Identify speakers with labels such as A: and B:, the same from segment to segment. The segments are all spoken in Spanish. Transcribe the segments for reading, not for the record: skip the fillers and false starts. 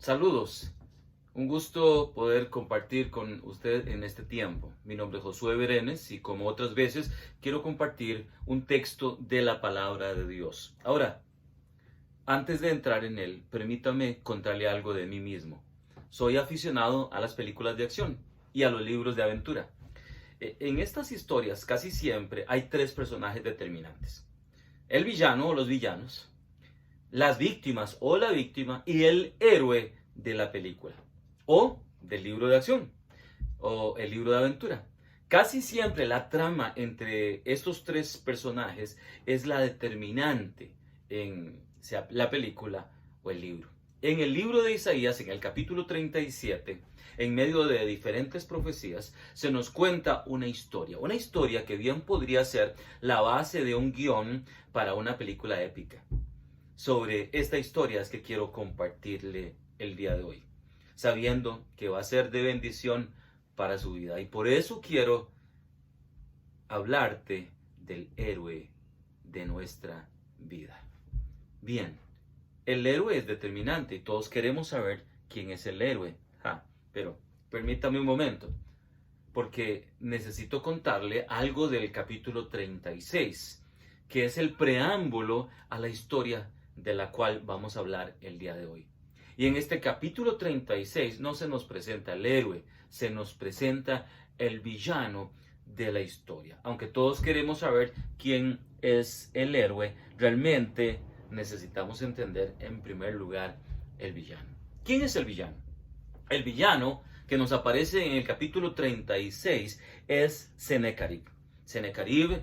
A: Saludos, un gusto poder compartir con usted en este tiempo. Mi nombre es Josué Berenes y como otras veces quiero compartir un texto de la palabra de Dios. Ahora, antes de entrar en él, permítame contarle algo de mí mismo. Soy aficionado a las películas de acción y a los libros de aventura. En estas historias casi siempre hay tres personajes determinantes: el villano o los villanos, las víctimas o la víctima y el héroe de la película o del libro de acción o el libro de aventura. Casi siempre la trama entre estos tres personajes es la determinante en sea la película o el libro. En el libro de Isaías, en el capítulo 37, en medio de diferentes profecías, se nos cuenta una historia que bien podría ser la base de un guión para una película épica. Sobre esta historia es que quiero compartirle el día de hoy, sabiendo que va a ser de bendición para su vida. Y por eso quiero hablarte del héroe de nuestra vida. Bien, el héroe es determinante y todos queremos saber quién es el héroe. Pero permítame un momento, porque necesito contarle algo del capítulo 36, que es el preámbulo a la historia de la cual vamos a hablar el día de hoy. Y en este capítulo 36 no se nos presenta el héroe, se nos presenta el villano de la historia. Aunque todos queremos saber quién es el héroe, realmente necesitamos entender en primer lugar el villano. ¿Quién es el villano? El villano que nos aparece en el capítulo 36 es Sennacherib. Sennacherib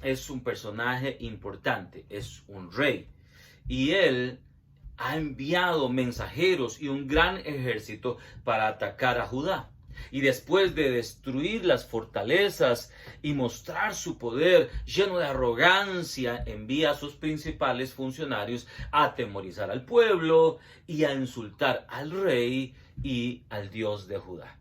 A: es un personaje importante, es un rey. Y él ha enviado mensajeros y un gran ejército para atacar a Judá. Y después de destruir las fortalezas y mostrar su poder lleno de arrogancia, envía a sus principales funcionarios a atemorizar al pueblo y a insultar al rey y al Dios de Judá.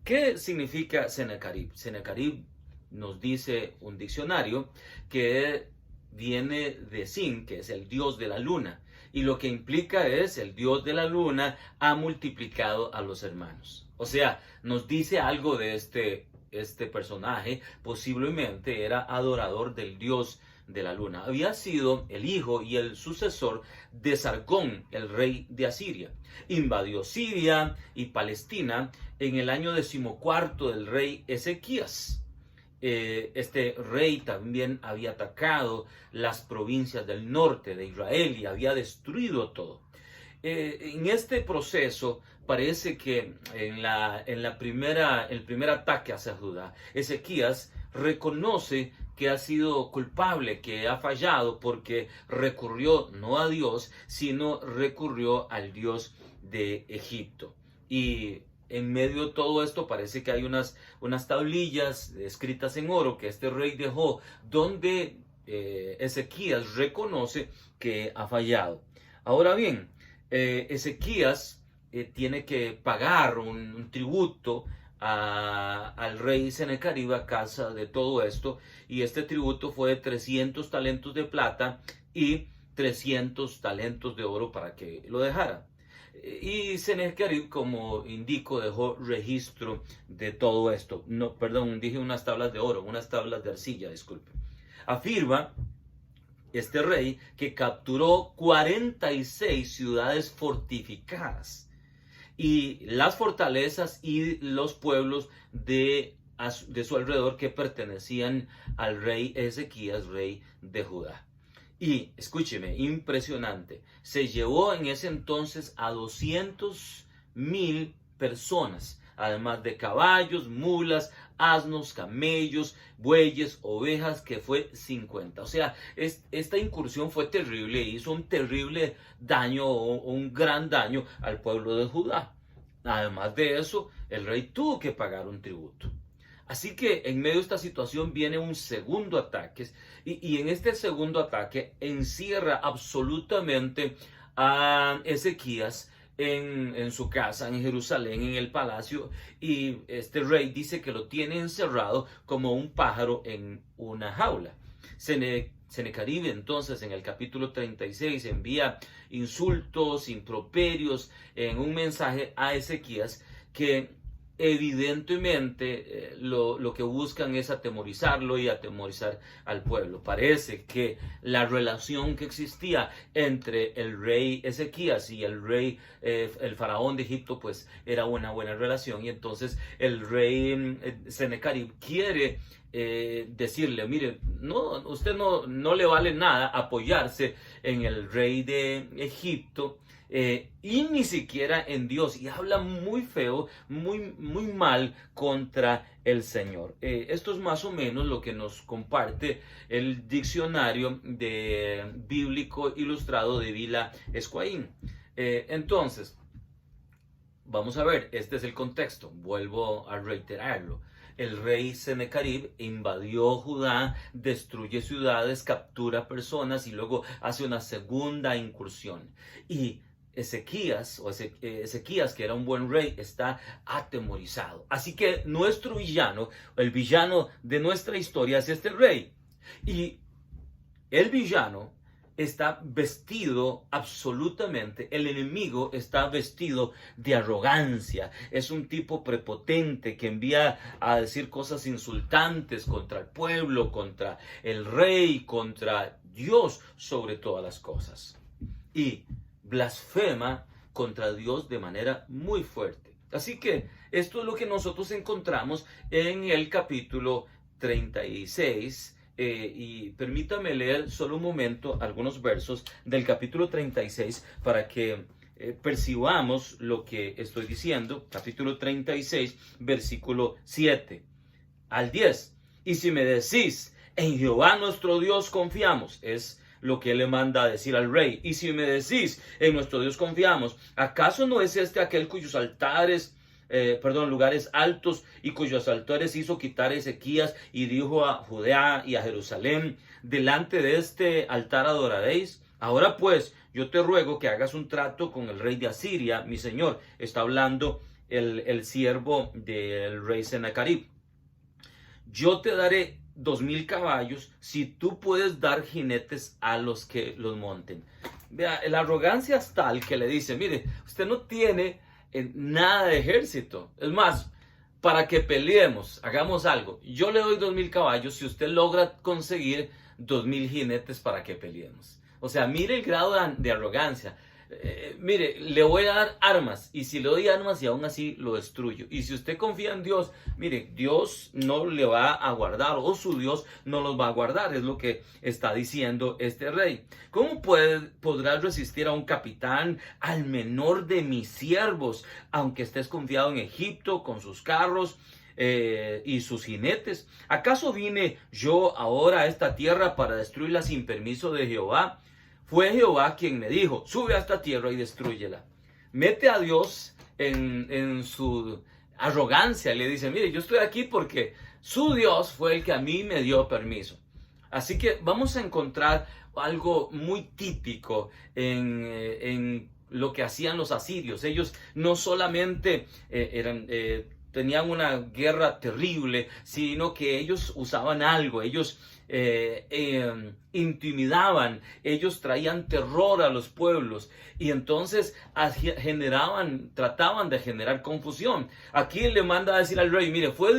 A: ¿Qué significa Sennacherib? Sennacherib, nos dice un diccionario, que viene de Sin, que es el dios de la luna. Y lo que implica es: el dios de la luna ha multiplicado a los hermanos. O sea, nos dice algo de este personaje. Posiblemente era adorador del dios de la luna. Había sido el hijo y el sucesor de Sargón, el rey de Asiria. Invadió Siria y Palestina en el año 14 del rey Ezequías. Este rey también había atacado las provincias del norte de Israel y había destruido todo. En este proceso parece que el primer ataque hacia Judá, Ezequías reconoce que ha sido culpable, que ha fallado, porque recurrió no a Dios, sino recurrió al Dios de Egipto. Y en medio de todo esto parece que hay unas tablillas escritas en oro que este rey dejó, donde Ezequías reconoce que ha fallado. Ahora bien, Ezequías tiene que pagar un tributo al rey Sennacherib a causa de todo esto, y este tributo fue de 300 talentos de plata y 300 talentos de oro para que lo dejara. Y Sennacherib, como indico, dejó registro de todo esto. No, perdón, dije unas tablas de oro, unas tablas de arcilla, disculpe. Afirma este rey que capturó 46 ciudades fortificadas y las fortalezas y los pueblos de su alrededor que pertenecían al rey Ezequías, rey de Judá. Y escúcheme, impresionante, se llevó en ese entonces a 200,000 personas, además de caballos, mulas, asnos, camellos, bueyes, ovejas, que fue 50. O sea, esta incursión fue terrible, hizo un terrible daño, un gran daño al pueblo de Judá. Además de eso, el rey tuvo que pagar un tributo. Así que en medio de esta situación viene un segundo ataque, y en este segundo ataque encierra absolutamente a Ezequías en su casa, en Jerusalén, en el palacio, y este rey dice que lo tiene encerrado como un pájaro en una jaula. Sennacherib entonces en el capítulo 36 envía insultos, improperios en un mensaje a Ezequías que evidentemente lo que buscan es atemorizarlo y atemorizar al pueblo. Parece que la relación que existía entre el rey Ezequías y el rey, el faraón de Egipto, pues era una buena relación, y entonces el rey Sennacherib quiere decirle, mire, no, usted no le vale nada apoyarse en el rey de Egipto, y ni siquiera en Dios, y habla muy feo, muy mal contra el Señor. Esto es más o menos lo que nos comparte el diccionario bíblico ilustrado de Vila Esquaín. Entonces, vamos a ver, este es el contexto, vuelvo a reiterarlo. El rey Sennacherib invadió Judá, destruye ciudades, captura personas y luego hace una segunda incursión. Y Ezequías, que era un buen rey, está atemorizado. Así que nuestro villano, el villano de nuestra historia, es este rey. Y el villano está vestido absolutamente, el enemigo está vestido de arrogancia. Es un tipo prepotente que envía a decir cosas insultantes contra el pueblo, contra el rey, contra Dios sobre todas las cosas. Y blasfema contra Dios de manera muy fuerte. Así que esto es lo que nosotros encontramos en el capítulo 36. Y permítame leer solo un momento algunos versos del capítulo 36 para que percibamos lo que estoy diciendo. Capítulo 36, versículo 7 al 10. Y si me decís, en Jehová nuestro Dios confiamos, es lo que él le manda a decir al rey. Y si me decís, en nuestro Dios confiamos, ¿acaso no es este aquel cuyos lugares altos y cuyos altares hizo quitar Ezequías, y dijo a Judea y a Jerusalén, delante de este altar adoraréis? Ahora pues, yo te ruego que hagas un trato con el rey de Asiria, mi señor. Está hablando el siervo del rey Sennacherib. Yo te daré 2000 caballos si tú puedes dar jinetes a los que los monten. Vea, la arrogancia es tal que le dice, mire, usted no tiene nada de ejército. Es más, para que peleemos, hagamos algo. Yo le doy 2000 caballos si usted logra conseguir 2000 jinetes para que peleemos. O sea, mire el grado de arrogancia. Mire, le voy a dar armas, y si le doy armas y aún así lo destruyo. Y si usted confía en Dios, mire, Dios no le va a guardar, o su Dios no los va a guardar. Es lo que está diciendo este rey. ¿Cómo podrás resistir a un capitán, al menor de mis siervos, aunque estés confiado en Egipto con sus carros y sus jinetes? ¿Acaso vine yo ahora a esta tierra para destruirla sin permiso de Jehová? Fue Jehová quien me dijo, sube a esta tierra y destrúyela. Mete a Dios en su arrogancia y le dice, mire, yo estoy aquí porque su Dios fue el que a mí me dio permiso. Así que vamos a encontrar algo muy típico en lo que hacían los asirios. Ellos no solamente tenían una guerra terrible, sino que ellos usaban algo. Ellos intimidaban, ellos traían terror a los pueblos, y entonces trataban de generar confusión. Aquí le manda a decir al rey, mire, fue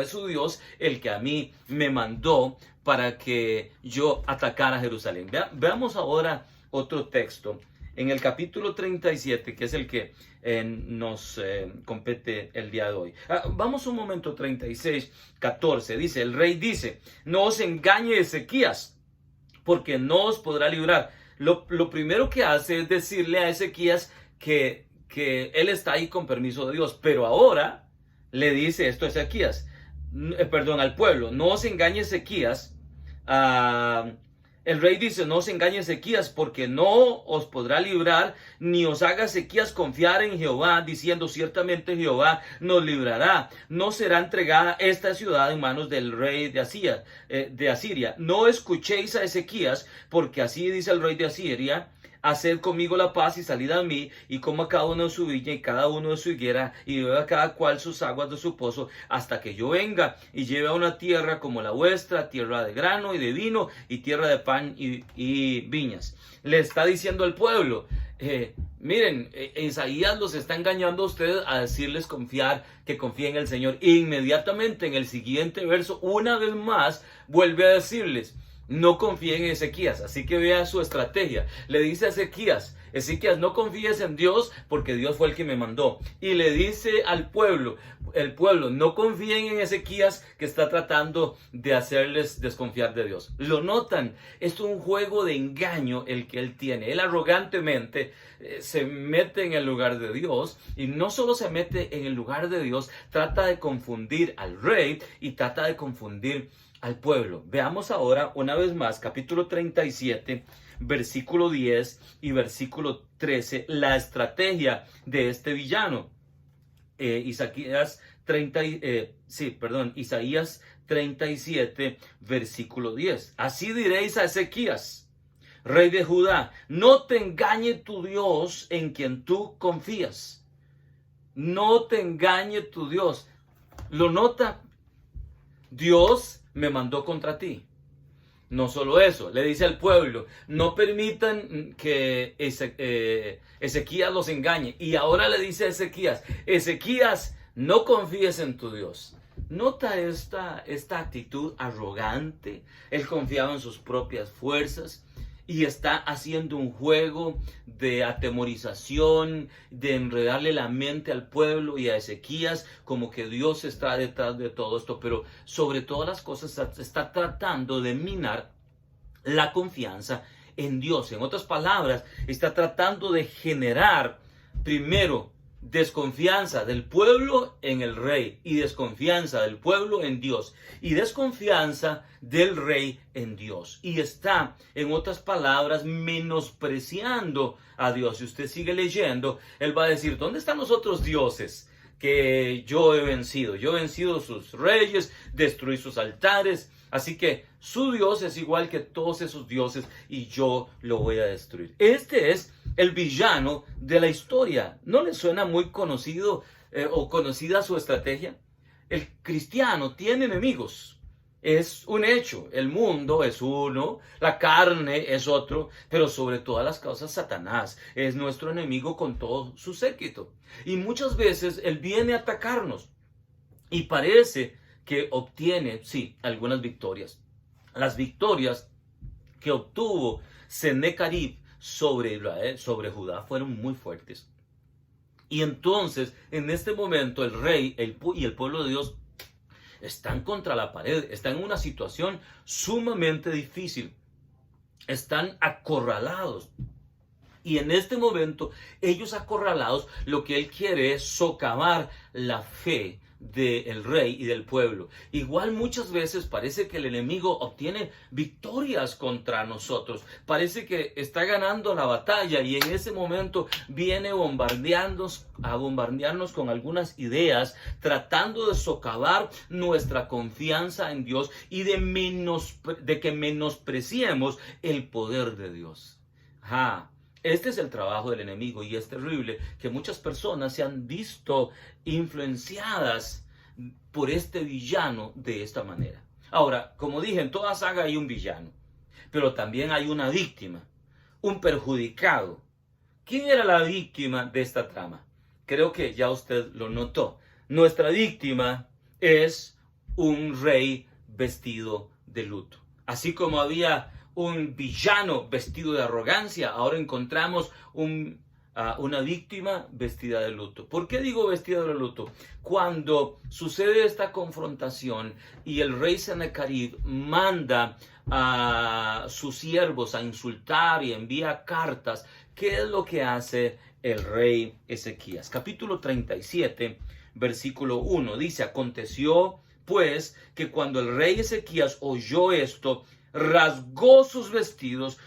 A: su Dios el que a mí me mandó para que yo atacara a Jerusalén. Veamos ahora otro texto en el capítulo 37, que es el que nos compete el día de hoy. Vamos un momento, 36, 14. Dice, el rey dice, no os engañe Ezequías, porque no os podrá librar. Lo primero que hace es decirle a Ezequías que él está ahí con permiso de Dios, pero ahora le dice esto a Ezequías, al pueblo, no os engañe Ezequías. El rey dice, no os engañe Ezequías, porque no os podrá librar, ni os haga Ezequías confiar en Jehová, diciendo, ciertamente Jehová nos librará. No será entregada esta ciudad en manos del rey de Asiria. No escuchéis a Ezequías, porque así dice el rey de Asiria, haced conmigo la paz y salid a mí, y coma cada uno de su viña y cada uno de su higuera, y beba cada cual sus aguas de su pozo, hasta que yo venga y lleve a una tierra como la vuestra, tierra de grano y de vino, y tierra de pan y viñas. Le está diciendo al pueblo, miren, Isaías los está engañando a ustedes a decirles que confíen en el Señor. E inmediatamente en el siguiente verso, una vez más, vuelve a decirles, no confíen en Ezequías. Así que vea su estrategia. Le dice a Ezequías, no confíes en Dios porque Dios fue el que me mandó. Y le dice al pueblo, no confíen en Ezequías que está tratando de hacerles desconfiar de Dios. ¿Lo notan? Es un juego de engaño el que él tiene. Él arrogantemente se mete en el lugar de Dios, y no solo se mete en el lugar de Dios, trata de confundir al rey y trata de confundir al pueblo. Veamos ahora una vez más capítulo 37, versículo 10 y versículo 13, la estrategia de este villano. Isaías 37, versículo 10. Así diréis a Ezequías, rey de Judá, no te engañe tu Dios en quien tú confías. No te engañe tu Dios. ¿Lo nota? Dios me mandó contra ti. No solo eso, le dice al pueblo, no permitan que Ezequías los engañe. Y ahora le dice a Ezequías, no confíes en tu Dios. Nota esta actitud arrogante. Él confiaba en sus propias fuerzas y está haciendo un juego de atemorización, de enredarle la mente al pueblo y a Ezequías, como que Dios está detrás de todo esto, pero sobre todas las cosas está tratando de minar la confianza en Dios. En otras palabras, está tratando de generar primero desconfianza del pueblo en el rey, y desconfianza del pueblo en Dios, y desconfianza del rey en Dios. Y está, en otras palabras, menospreciando a Dios. Si usted sigue leyendo, él va a decir, ¿dónde están los otros dioses que yo he vencido? Yo he vencido sus reyes, destruí sus altares. Así que su Dios es igual que todos esos dioses y yo lo voy a destruir. Este es el villano de la historia. ¿No le suena muy conocido o conocida su estrategia? El cristiano tiene enemigos. Es un hecho. El mundo es uno, la carne es otro, pero sobre todas las cosas Satanás es nuestro enemigo con todo su séquito. Y muchas veces él viene a atacarnos y parece que obtiene, sí, algunas victorias. Las victorias que obtuvo Sennacherib sobre Israel, sobre Judá, fueron muy fuertes. Y entonces, en este momento, el rey y el pueblo de Dios están contra la pared, están en una situación sumamente difícil. Están acorralados. Y en este momento, ellos acorralados, lo que él quiere es socavar la fe del rey y del pueblo. Igual muchas veces parece que el enemigo obtiene victorias contra nosotros. Parece que está ganando la batalla y en ese momento viene a bombardearnos con algunas ideas, tratando de socavar nuestra confianza en Dios y de que menospreciemos el poder de Dios. Este es el trabajo del enemigo y es terrible que muchas personas se han visto influenciadas por este villano de esta manera. Ahora, como dije, en toda saga hay un villano, pero también hay una víctima, un perjudicado. ¿Quién era la víctima de esta trama? Creo que ya usted lo notó. Nuestra víctima es un rey vestido de luto. Así como había un villano vestido de arrogancia, ahora encontramos una víctima vestida de luto. ¿Por qué digo vestida de luto? Cuando sucede esta confrontación y el rey Sennacherib manda a sus siervos a insultar y envía cartas, ¿qué es lo que hace el rey Ezequías? Capítulo 37, versículo 1, dice, aconteció pues que cuando el rey Ezequías oyó esto, rasgó sus vestidos,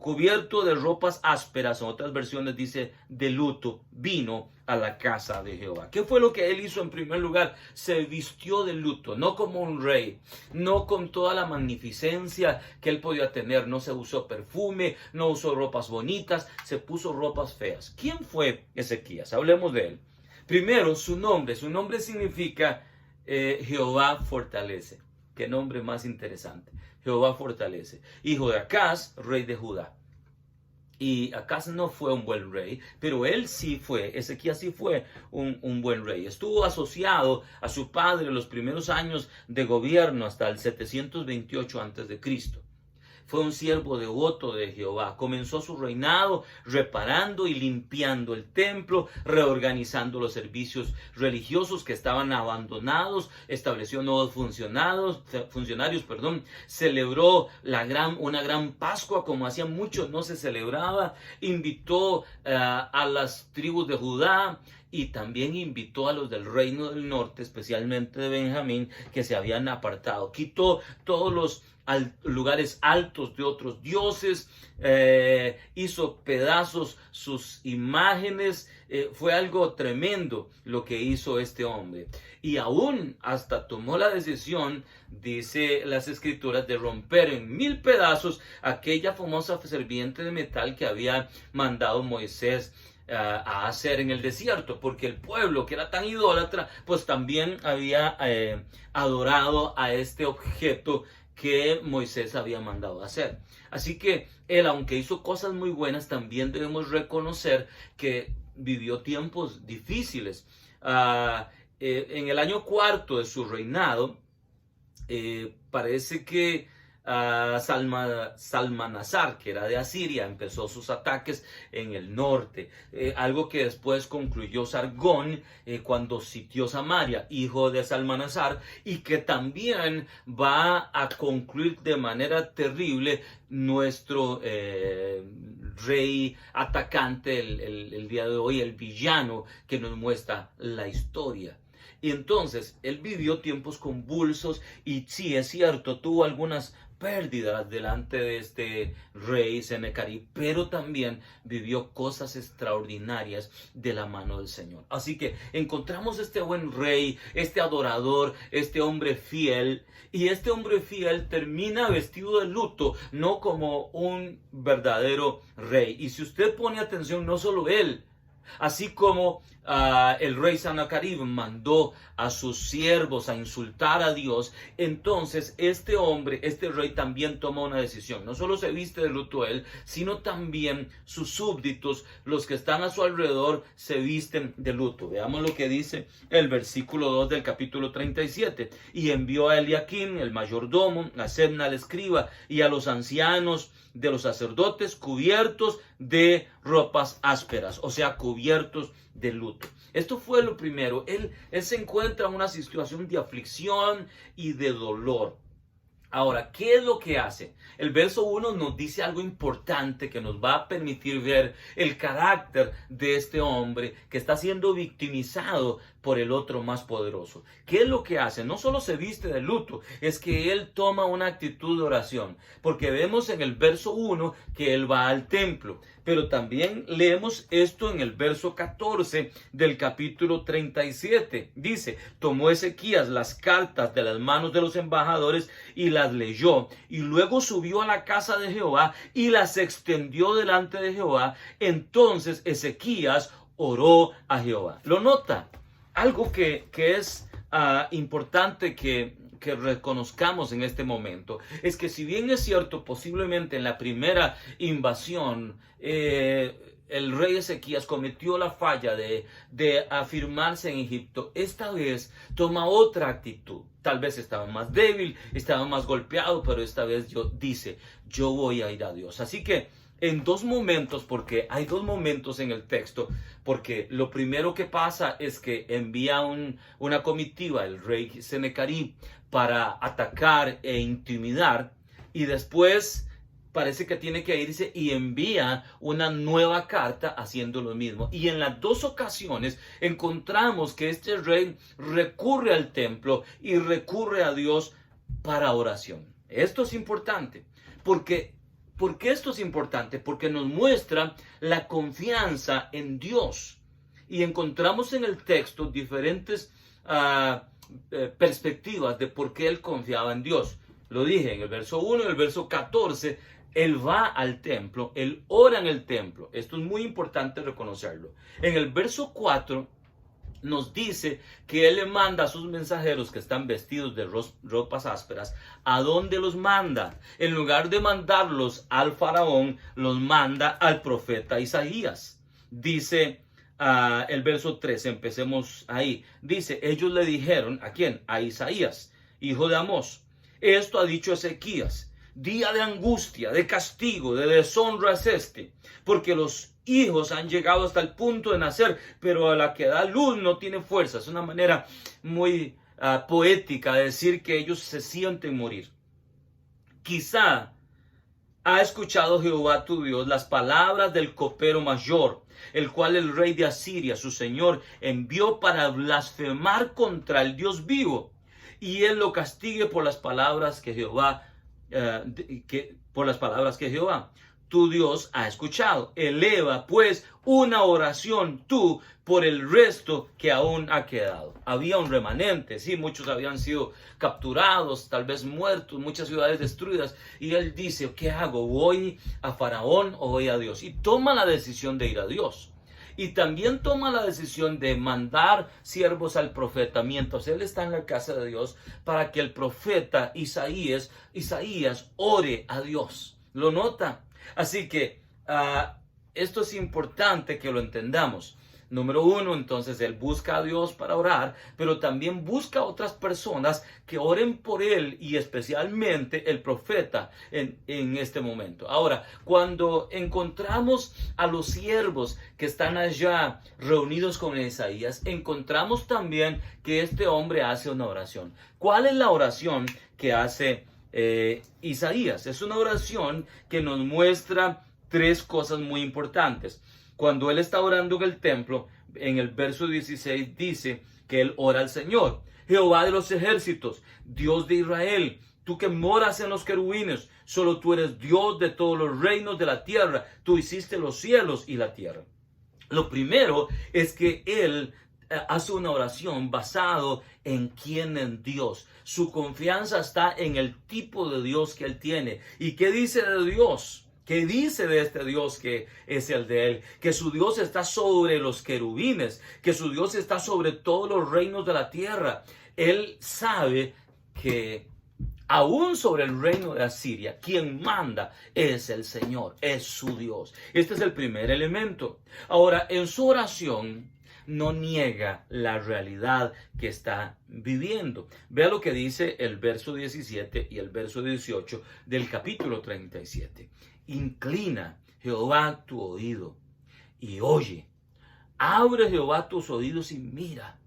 A: cubierto de ropas ásperas, en otras versiones dice de luto, vino a la casa de Jehová. ¿Qué fue lo que él hizo en primer lugar? Se vistió de luto, no como un rey, no con toda la magnificencia que él podía tener, no se usó perfume, no usó ropas bonitas, se puso ropas feas. ¿Quién fue Ezequías? Hablemos de él. Primero, su nombre significa Jehová fortalece. Qué nombre más interesante. Jehová fortalece. Hijo de Acaz, rey de Judá. Y Acaz no fue un buen rey, pero él sí fue, Ezequías sí fue un buen rey. Estuvo asociado a su padre en los primeros años de gobierno hasta el 728 a.C. Fue un siervo devoto de Jehová. Comenzó su reinado reparando y limpiando el templo, reorganizando los servicios religiosos que estaban abandonados, estableció nuevos funcionarios, celebró una gran Pascua como hacía mucho no se celebraba, invitó a las tribus de Judá y también invitó a los del reino del norte, especialmente de Benjamín, que se habían apartado. Quitó todos los lugares altos de otros dioses, hizo pedazos sus imágenes, fue algo tremendo lo que hizo este hombre. Y aún hasta tomó la decisión, dice las escrituras, de romper en 1000 pedazos aquella famosa serpiente de metal que había mandado Moisés a hacer en el desierto, porque el pueblo que era tan idólatra, pues también había adorado a este objeto que Moisés había mandado hacer. Así que él, aunque hizo cosas muy buenas, también debemos reconocer que vivió tiempos difíciles. En el año 4 de su reinado, parece que Salmanasar, que era de Asiria, empezó sus ataques en el norte, algo que después concluyó Sargón cuando sitió Samaria, hijo de Salmanasar, y que también va a concluir de manera terrible nuestro rey atacante el día de hoy, el villano que nos muestra la historia. Y entonces él vivió tiempos convulsos y sí, es cierto, tuvo algunas pérdidas delante de este rey Senecarib, pero también vivió cosas extraordinarias de la mano del Señor. Así que encontramos este buen rey, este adorador, este hombre fiel, y este hombre fiel termina vestido de luto, no como un verdadero rey. Y si usted pone atención, no solo él, así como el rey Senaquerib mandó a sus siervos a insultar a Dios, entonces este hombre, este rey también toma una decisión. No solo se viste de luto él, sino también sus súbditos, los que están a su alrededor, se visten de luto. Veamos lo que dice el versículo 2 del capítulo 37. Y envió a Eliaquim, el mayordomo, a Sebna el escriba, y a los ancianos de los sacerdotes cubiertos de ropas ásperas, o sea, cubiertos de luto. Esto fue lo primero. Él se encuentra en una situación de aflicción y de dolor. Ahora, ¿qué es lo que hace? El verso 1 nos dice algo importante que nos va a permitir ver el carácter de este hombre que está siendo victimizado por el otro más poderoso. ¿Qué es lo que hace? No solo se viste de luto, es que él toma una actitud de oración. Porque vemos en el verso 1 que él va al templo. Pero también leemos esto en el verso 14 del capítulo 37. Dice, tomó Ezequías las cartas de las manos de los embajadores y las leyó. Y luego subió a la casa de Jehová y las extendió delante de Jehová. Entonces Ezequías oró a Jehová. ¿Lo nota? Algo que es importante que reconozcamos en este momento es que, si bien es cierto, posiblemente en la primera invasión el rey Ezequías cometió la falla de afirmarse en Egipto, esta vez toma otra actitud. Tal vez estaba más débil, estaba más golpeado, pero esta vez dice, yo voy a ir a Dios. Así que en dos momentos, porque hay dos momentos en el texto, porque lo primero que pasa es que envía una comitiva, el rey Senecarib, para atacar e intimidar, y después parece que tiene que irse y envía una nueva carta haciendo lo mismo. Y en las dos ocasiones encontramos que este rey recurre al templo y recurre a Dios para oración. Esto es importante, porque ¿Por qué esto es importante? Porque nos muestra la confianza en Dios. Y encontramos en el texto diferentes perspectivas de por qué él confiaba en Dios. Lo dije en el verso 1 y el verso 14. Él va al templo, él ora en el templo. Esto es muy importante reconocerlo. En el verso 4 nos dice que él le manda a sus mensajeros que están vestidos de ropas ásperas. ¿A dónde los manda? En lugar de mandarlos al faraón, los manda al profeta Isaías. Dice el verso 3, empecemos ahí. Dice, ellos le dijeron, ¿a quién? A Isaías, hijo de Amós. Esto ha dicho Ezequías. Día de angustia, de castigo, de deshonra es este, porque los hijos han llegado hasta el punto de nacer, pero a la que da luz no tiene fuerza. Es una manera muy poética de decir que ellos se sienten morir. Quizá ha escuchado Jehová tu Dios las palabras del copero mayor, el cual el rey de Asiria, su señor, envió para blasfemar contra el Dios vivo, y él lo castigue por las palabras que Jehová tu Dios ha escuchado. Eleva pues una oración tú por el resto que aún ha quedado. Había un remanente, sí, muchos habían sido capturados, tal vez muertos, muchas ciudades destruidas, y él dice, ¿qué hago? ¿Voy a Faraón o voy a Dios? Y toma la decisión de ir a Dios. Y también toma la decisión de mandar siervos al profeta mientras él está en la casa de Dios, para que el profeta Isaías ore a Dios. ¿Lo nota? Así que esto es importante que lo entendamos. Número 1, entonces él busca a Dios para orar, pero también busca a otras personas que oren por él, y especialmente el profeta en este momento. Ahora, cuando encontramos a los siervos que están allá reunidos con Isaías, encontramos también que este hombre hace una oración. ¿Cuál es la oración que hace Isaías? Es una oración que nos muestra tres cosas muy importantes. Cuando él está orando en el templo, en el verso 16 dice que él ora al Señor. Jehová de los ejércitos, Dios de Israel, tú que moras en los querubines, solo tú eres Dios de todos los reinos de la tierra. Tú hiciste los cielos y la tierra. Lo primero es que él hace una oración basado en quién es Dios. Su confianza está en el tipo de Dios que él tiene. ¿Y qué dice de Dios? ¿Qué dice de este Dios que es el de él? Que su Dios está sobre los querubines, que su Dios está sobre todos los reinos de la tierra. Él sabe que aún sobre el reino de Asiria, quien manda es el Señor, es su Dios. Este es el primer elemento. Ahora, en su oración no niega la realidad que está viviendo. Vea lo que dice el verso 17 y el verso 18 del capítulo 37. Inclina, Jehová, tu oído y oye. Abre, Jehová, tus oídos y mira.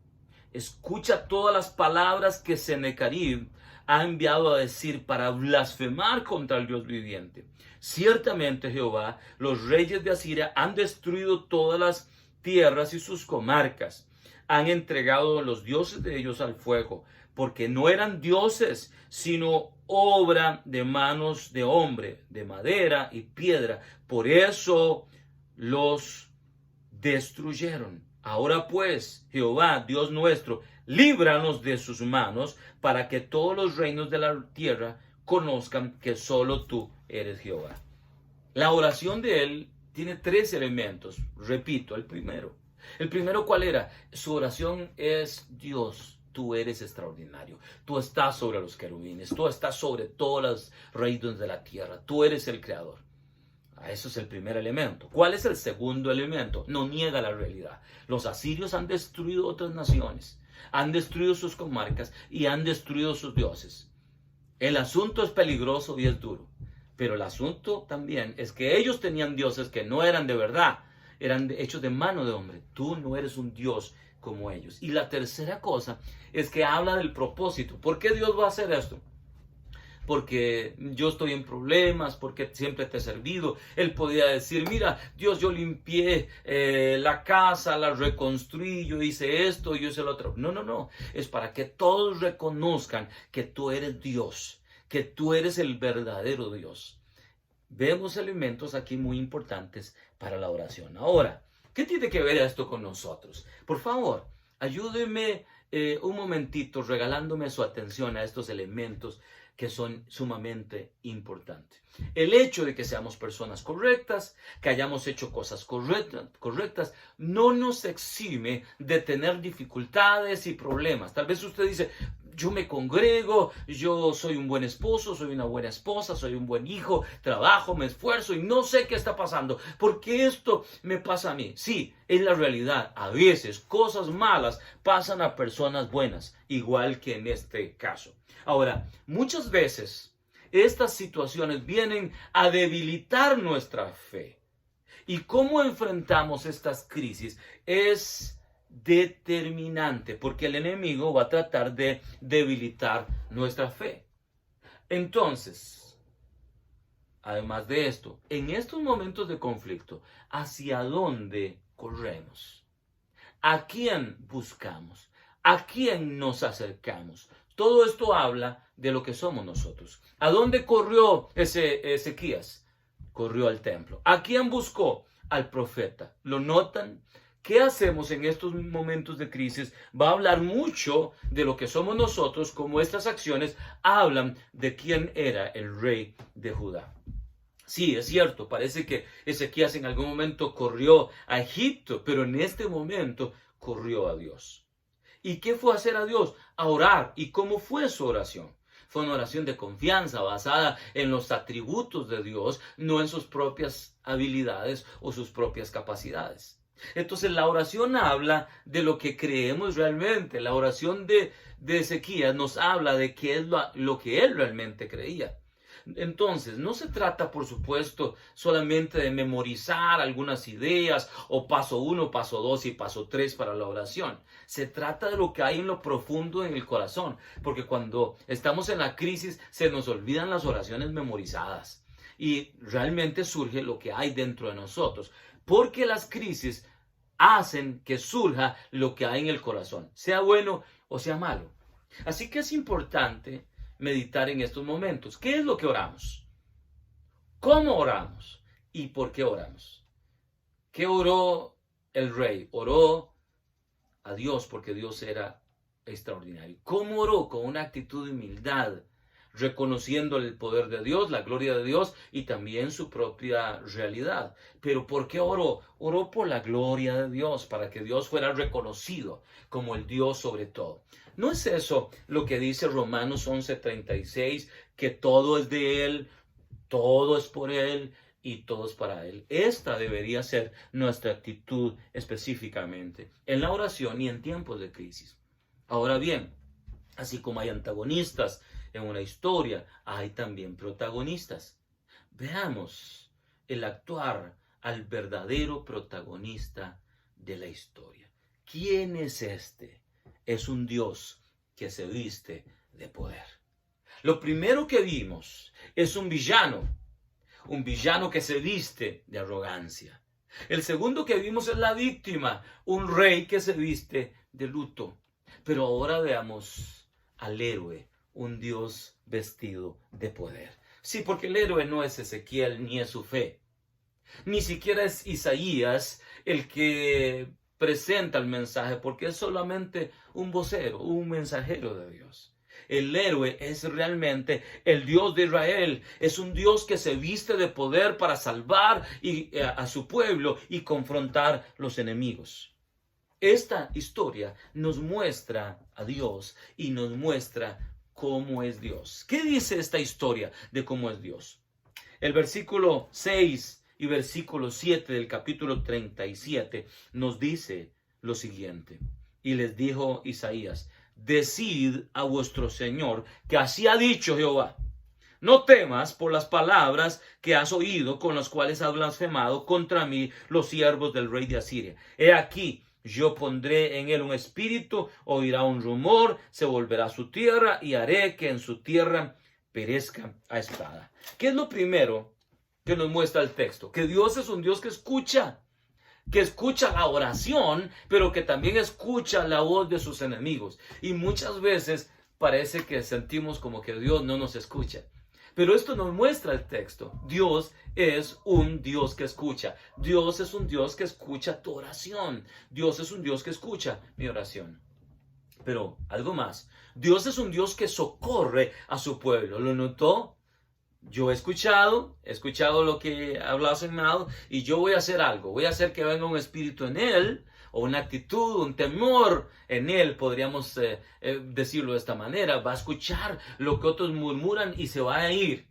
A: Escucha todas las palabras que Sennacherib ha enviado a decir para blasfemar contra el Dios viviente. Ciertamente, Jehová, los reyes de Asiria han destruido todas las tierras y sus comarcas. Han entregado los dioses de ellos al fuego, porque no eran dioses, sino obra de manos de hombre, de madera y piedra. Por eso los destruyeron. Ahora pues, Jehová, Dios nuestro, líbranos de sus manos, para que todos los reinos de la tierra conozcan que solo tú eres Jehová. La oración de él tiene tres elementos. Repito, el primero. ¿El primero cuál era? Su oración es: Dios, tú eres extraordinario. Tú estás sobre los querubines. Tú estás sobre todos los reinos de la tierra. Tú eres el creador. Eso es el primer elemento. ¿Cuál es el segundo elemento? No niega la realidad. Los asirios han destruido otras naciones, han destruido sus comarcas y han destruido sus dioses. El asunto es peligroso y es duro, pero el asunto también es que ellos tenían dioses que no eran de verdad, eran hechos de mano de hombre. Tú no eres un Dios como ellos. Y la tercera cosa es que habla del propósito. ¿Por qué Dios va a hacer esto? Porque yo estoy en problemas, porque siempre te he servido. Él podía decir: mira, Dios, yo limpié la casa, la reconstruí, yo hice esto, yo hice lo otro. No, no, no. Es para que todos reconozcan que tú eres Dios, que tú eres el verdadero Dios. vemos elementos aquí muy importantes para la oración. Ahora, ¿qué tiene que ver esto con nosotros? Por favor, ayúdeme un momentito regalándome su atención a estos elementos que son sumamente importantes. El hecho de que seamos personas correctas, que hayamos hecho cosas correctas, no nos exime de tener dificultades y problemas. Tal vez usted dice, yo me congrego, yo soy un buen esposo, soy una buena esposa, soy un buen hijo, trabajo, me esfuerzo y no sé qué está pasando. ¿Por qué esto me pasa a mí? Sí, es la realidad. A veces cosas malas pasan a personas buenas, igual que en este caso. Ahora, muchas veces estas situaciones vienen a debilitar nuestra fe. ¿Y cómo enfrentamos estas crisis? Es determinante, porque el enemigo va a tratar de debilitar nuestra fe. Entonces, además de esto, en estos momentos de conflicto, ¿hacia dónde corremos? ¿A quién buscamos? ¿A quién nos acercamos? Todo esto habla de lo que somos nosotros. ¿A dónde corrió Ezequías? Corrió al templo. ¿A quién buscó? Al profeta. ¿Lo notan? ¿Qué hacemos en estos momentos de crisis? Va a hablar mucho de lo que somos nosotros, como estas acciones hablan de quién era el rey de Judá. Sí, es cierto, parece que Ezequías en algún momento corrió a Egipto, pero en este momento corrió a Dios. ¿Y qué fue a hacer a Dios? A orar. ¿Y cómo fue su oración? Fue una oración de confianza basada en los atributos de Dios, no en sus propias habilidades o sus propias capacidades. Entonces la oración habla de lo que creemos realmente. La oración de Ezequías nos habla de qué es lo que él realmente creía. Entonces, no se trata, por supuesto, solamente de memorizar algunas ideas o paso 1, paso 2 y paso 3 para la oración. Se trata de lo que hay en lo profundo en el corazón, porque cuando estamos en la crisis se nos olvidan las oraciones memorizadas y realmente surge lo que hay dentro de nosotros, porque las crisis hacen que surja lo que hay en el corazón, sea bueno o sea malo. Así que es importante meditar en estos momentos. ¿Qué es lo que oramos? ¿Cómo oramos? ¿Y por qué oramos? ¿Qué oró el rey? Oró a Dios porque Dios era extraordinario. ¿Cómo oró? Con una actitud de humildad, reconociendo el poder de Dios, la gloria de Dios y también su propia realidad. ¿Pero por qué oró? Oró por la gloria de Dios, para que Dios fuera reconocido como el Dios sobre todo. ¿No es eso lo que dice Romanos 11:36? Que todo es de Él, todo es por Él y todo es para Él. Esta debería ser nuestra actitud específicamente en la oración y en tiempos de crisis. Ahora bien, así como hay antagonistas en una historia, hay también protagonistas. Veamos el actuar al verdadero protagonista de la historia. ¿Quién es este? Es un Dios que se viste de poder. Lo primero que vimos es un villano que se viste de arrogancia. El segundo que vimos es la víctima, un rey que se viste de luto. Pero ahora veamos al héroe, un Dios vestido de poder. Sí, porque el héroe no es Ezequiel ni es su fe. Ni siquiera es Isaías el que presenta el mensaje, porque es solamente un vocero, un mensajero de Dios. El héroe es realmente el Dios de Israel. Es un Dios que se viste de poder para salvar a su pueblo y confrontar los enemigos. Esta historia nos muestra a Dios y nos muestra cómo es Dios. ¿Qué dice esta historia de cómo es Dios? El versículo 6 y versículo 7 del capítulo 37 nos dice lo siguiente. Y les dijo Isaías: decid a vuestro Señor que así ha dicho Jehová: no temas por las palabras que has oído, con las cuales has blasfemado contra mí los siervos del rey de Asiria. He aquí, yo pondré en él un espíritu, oirá un rumor, se volverá a su tierra y haré que en su tierra perezca a espada. ¿Qué es lo primero que nos muestra el texto? Que Dios es un Dios que escucha la oración, pero que también escucha la voz de sus enemigos. Y muchas veces parece que sentimos como que Dios no nos escucha. Pero esto nos muestra el texto. Dios es un Dios que escucha. Dios es un Dios que escucha tu oración. Dios es un Dios que escucha mi oración. Pero algo más. Dios es un Dios que socorre a su pueblo. ¿Lo notó? Yo he escuchado lo que ha hablado Senado, y yo voy a hacer algo. Voy a hacer que venga un espíritu en él, o una actitud, un temor en él, podríamos decirlo de esta manera. Va a escuchar lo que otros murmuran y se va a ir.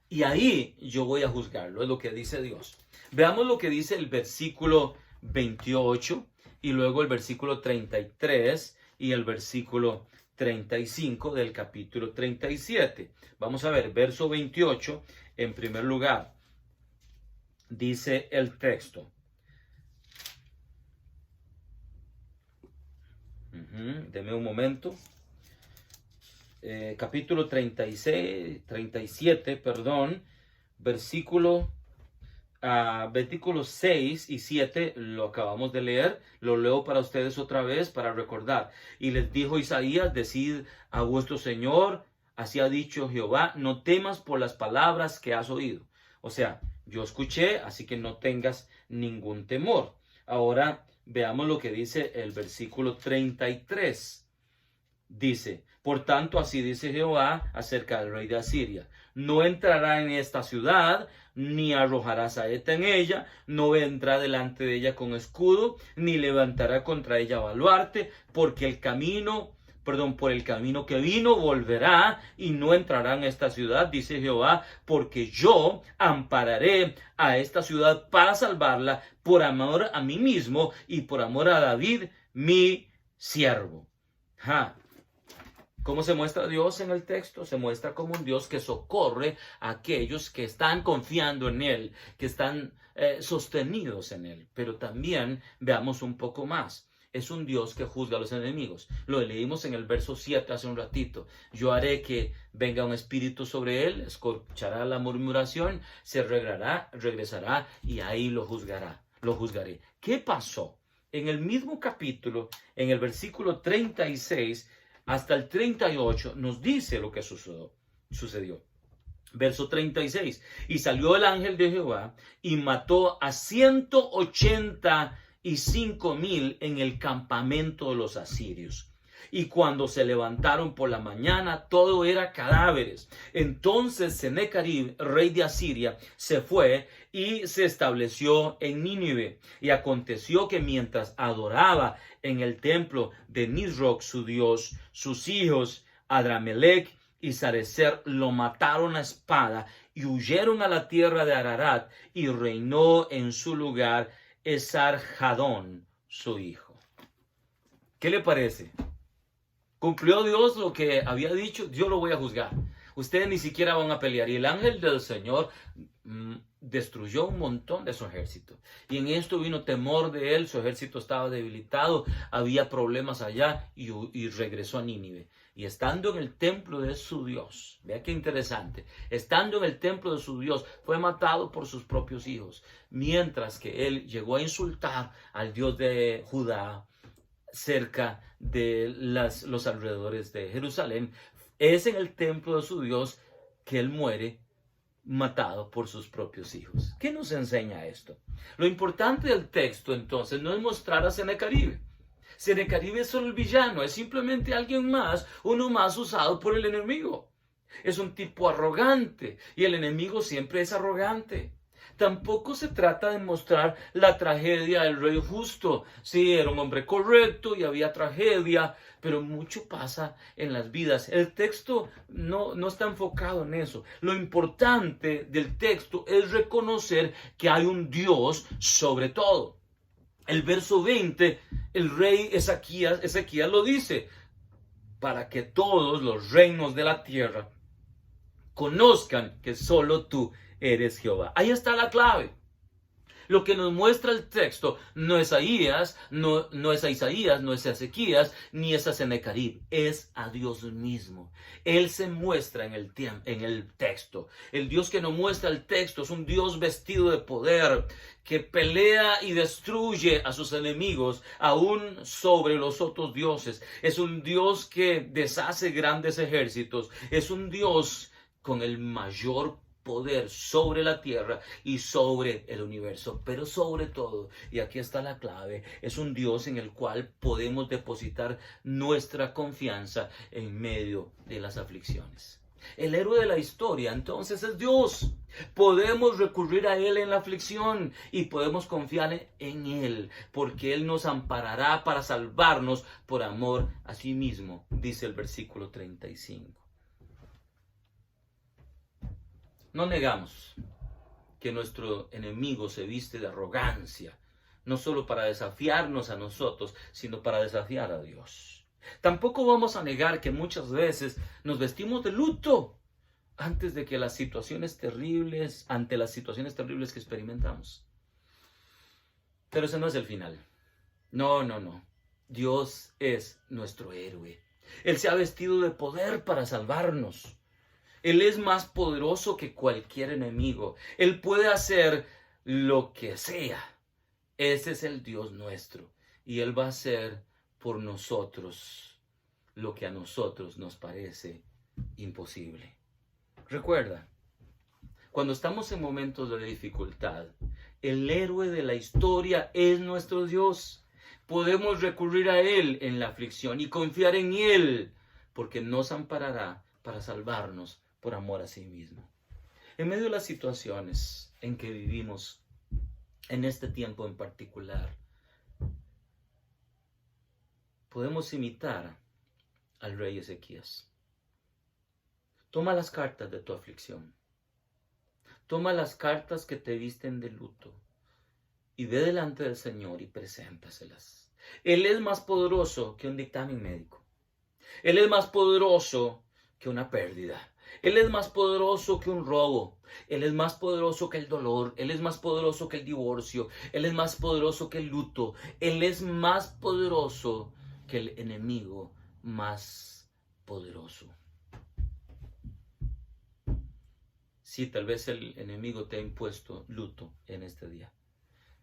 A: Y ahí yo voy a juzgarlo, es lo que dice Dios. Veamos lo que dice el versículo 28 y luego el versículo 33 y el versículo 35 del capítulo 37. Vamos a ver, verso 28, en primer lugar, dice el texto. Deme un momento. Capítulo 37, versículo 6 y 7 lo acabamos de leer. Lo leo para ustedes otra vez para recordar. Y les dijo Isaías: decid a vuestro Señor, así ha dicho Jehová, no temas por las palabras que has oído. O sea, yo escuché, así que no tengas ningún temor. Ahora veamos lo que dice el versículo 33. Dice: por tanto, así dice Jehová acerca del rey de Asiria: no entrará en esta ciudad, ni arrojará saeta en ella, no vendrá delante de ella con escudo, ni levantará contra ella baluarte, porque por el camino que vino volverá y no entrará en esta ciudad, dice Jehová, porque yo ampararé a esta ciudad para salvarla por amor a mí mismo y por amor a David, mi siervo. ¿Cómo se muestra Dios en el texto? Se muestra como un Dios que socorre a aquellos que están confiando en Él, que están sostenidos en Él. Pero también veamos un poco más. Es un Dios que juzga a los enemigos. Lo leímos en el verso 7 hace un ratito. Yo haré que venga un espíritu sobre él, escuchará la murmuración, se regresará y ahí lo juzgaré. ¿Qué pasó? En el mismo capítulo, en el versículo 36 hasta el 38, nos dice lo que sucedió. Verso 36. Y salió el ángel de Jehová y mató a 185,000 en el campamento de los asirios. Y cuando se levantaron por la mañana, todo era cadáveres. Entonces Sennacherib, rey de Asiria, se fue y se estableció en Nínive. Y aconteció que mientras adoraba en el templo de Nisroch su dios, sus hijos Adramelech y Sarecer lo mataron a espada y huyeron a la tierra de Ararat, y reinó en su lugar Esarhadón, su hijo. ¿Qué le parece? ¿Cumplió Dios lo que había dicho? Yo lo voy a juzgar. Ustedes ni siquiera van a pelear. Y el ángel del Señor destruyó un montón de su ejército. Y en esto vino temor de él. Su ejército estaba debilitado. Había problemas allá y regresó a Nínive. Y estando en el templo de su Dios, vea qué interesante, estando en el templo de su Dios, fue matado por sus propios hijos. Mientras que él llegó a insultar al Dios de Judá, cerca de los alrededores de Jerusalén. Es en el templo de su Dios que él muere matado por sus propios hijos. ¿Qué nos enseña esto? Lo importante del texto entonces no es mostrar a Sennacherib. Sennacherib es solo el villano, es simplemente alguien más, uno más usado por el enemigo. Es un tipo arrogante y el enemigo siempre es arrogante. Tampoco se trata de mostrar la tragedia del rey justo. Sí, era un hombre correcto y había tragedia, pero mucho pasa en las vidas. El texto no está enfocado en eso. Lo importante del texto es reconocer que hay un Dios sobre todo. El verso 20, el rey Ezequías lo dice: para que todos los reinos de la tierra conozcan que solo tú eres Jehová. Ahí está la clave. Lo que nos muestra el texto no es a Isaías, no es a Ezequías, ni es a Sennacherib, es a Dios mismo. Él se muestra en el texto. El Dios que nos muestra el texto es un Dios vestido de poder, que pelea y destruye a sus enemigos, aún sobre los otros dioses. Es un Dios que deshace grandes ejércitos. Es un Dios con el mayor poder sobre la tierra y sobre el universo, pero sobre todo, y aquí está la clave, es un Dios en el cual podemos depositar nuestra confianza en medio de las aflicciones. El héroe de la historia entonces es Dios. Podemos recurrir a Él en la aflicción y podemos confiar en Él, porque Él nos amparará para salvarnos por amor a sí mismo, dice el versículo 35. No negamos que nuestro enemigo se viste de arrogancia, no solo para desafiarnos a nosotros, sino para desafiar a Dios. Tampoco vamos a negar que muchas veces nos vestimos de luto ante las situaciones terribles que experimentamos. Pero ese no es el final. No. Dios es nuestro héroe. Él se ha vestido de poder para salvarnos. Él es más poderoso que cualquier enemigo. Él puede hacer lo que sea. Ese es el Dios nuestro. Y Él va a hacer por nosotros lo que a nosotros nos parece imposible. Recuerda, cuando estamos en momentos de dificultad, el héroe de la historia es nuestro Dios. Podemos recurrir a Él en la aflicción y confiar en Él, porque nos amparará para salvarnos por amor a sí mismo. En medio de las situaciones en que vivimos, en este tiempo en particular, podemos imitar al rey Ezequías. Toma las cartas de tu aflicción. Toma las cartas que te visten de luto y ve delante del Señor y preséntaselas. Él es más poderoso que un dictamen médico. Él es más poderoso que una pérdida. Él es más poderoso que un robo. Él es más poderoso que el dolor. Él es más poderoso que el divorcio. Él es más poderoso que el luto. Él es más poderoso que el enemigo más poderoso. Sí, tal vez el enemigo te ha impuesto luto en este día.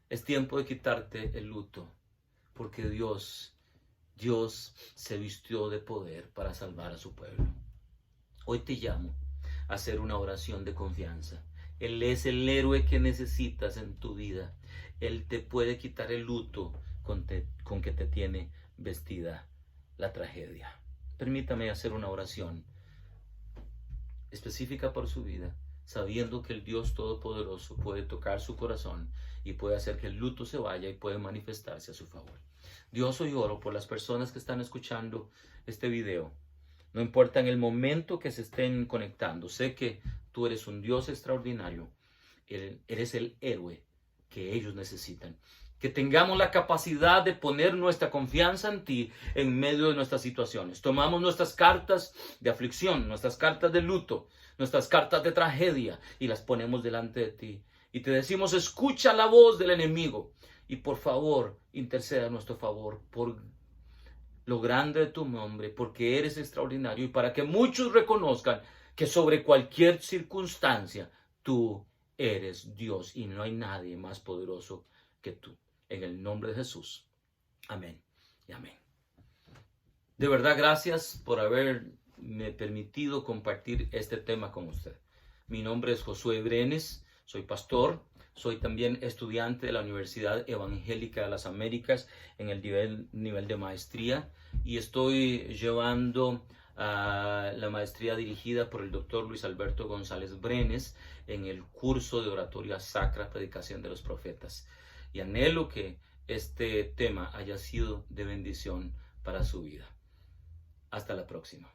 A: Es tiempo de quitarte el luto, porque Dios se vistió de poder para salvar a su pueblo. Hoy te llamo a hacer una oración de confianza. Él es el héroe que necesitas en tu vida. Él te puede quitar el luto con que te tiene vestida la tragedia. Permítame hacer una oración específica por su vida, sabiendo que el Dios Todopoderoso puede tocar su corazón y puede hacer que el luto se vaya y puede manifestarse a su favor. Dios, hoy oro por las personas que están escuchando este video. No importa en el momento que se estén conectando, sé que tú eres un Dios extraordinario. Eres el héroe que ellos necesitan. Que tengamos la capacidad de poner nuestra confianza en ti en medio de nuestras situaciones. Tomamos nuestras cartas de aflicción, nuestras cartas de luto, nuestras cartas de tragedia y las ponemos delante de ti. Y te decimos, escucha la voz del enemigo y por favor, interceda a nuestro favor por lo grande de tu nombre, porque eres extraordinario y para que muchos reconozcan que sobre cualquier circunstancia tú eres Dios y no hay nadie más poderoso que tú. En el nombre de Jesús. Amén y amén. De verdad, gracias por haberme permitido compartir este tema con usted. Mi nombre es Josué Brenes, soy pastor, soy también estudiante de la Universidad Evangélica de las Américas en el nivel de maestría y estoy llevando la maestría dirigida por el doctor Luis Alberto González Brenes en el curso de oratoria sacra, predicación de los profetas. Y anhelo que este tema haya sido de bendición para su vida. Hasta la próxima.